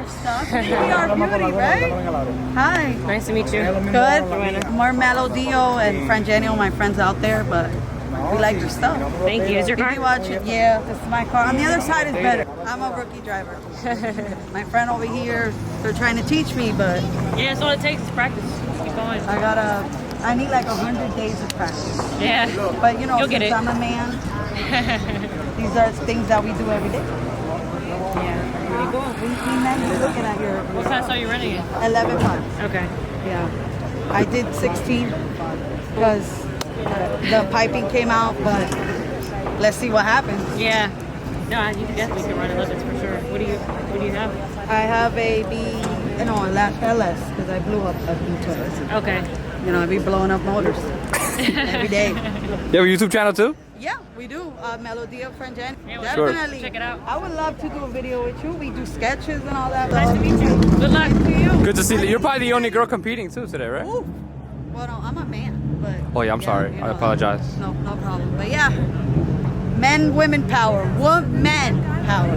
stuff. Maybe our beauty, right? Hi. Nice to meet you. Good. More Melodio and Frangenio, my friends out there, but we like your stuff. Thank you. Is your car? If you watch it, yeah, this is my car. On the other side is better. I'm a rookie driver. My friend over here, they're trying to teach me, but Yeah, that's all it takes is practice. Keep going. I need like 100 days of practice. Yeah. But you know, You'll get since it. I'm a man, these are things that we do every day. Yeah. Pretty cool. We men, you're looking at your What class are you running in? 11 months. Okay. Yeah. I did 16 because the piping came out, but let's see what happens. Yeah. No, you definitely can run 11s for sure. What do you have? I have a LS because I blew up a B12. Okay. You know, I be blowing up motors every day. You have a YouTube channel too? Yeah, we do. Melodia Frangen. Yeah, Definitely. check it out. I would love to do a video with you. We do sketches and all that. Nice to meet you. Good luck. Nice to you. Good to see you. You're probably the only girl competing too today, right? Ooh. Well, no, I'm a man, but... Oh yeah, I'm sorry. you I know, apologize. No problem. But yeah, men, women power. Men power.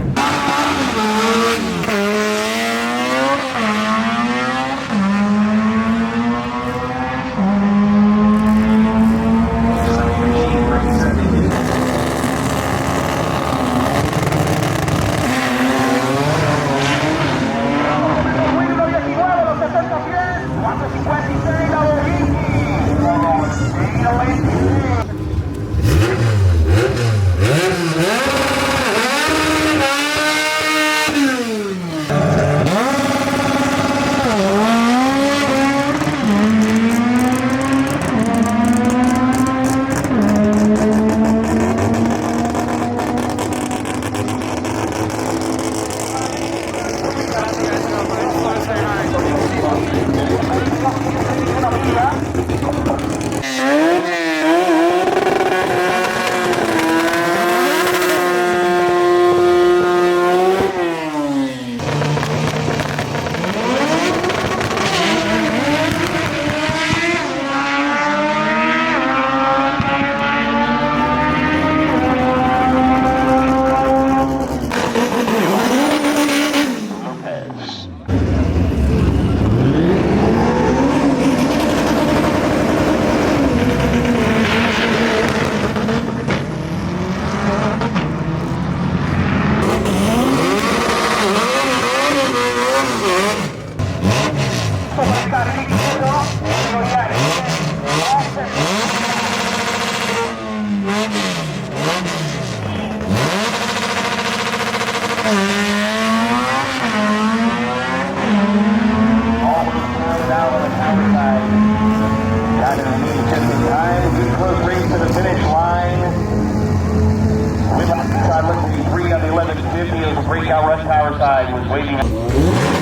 Breakout rush power side was waiting.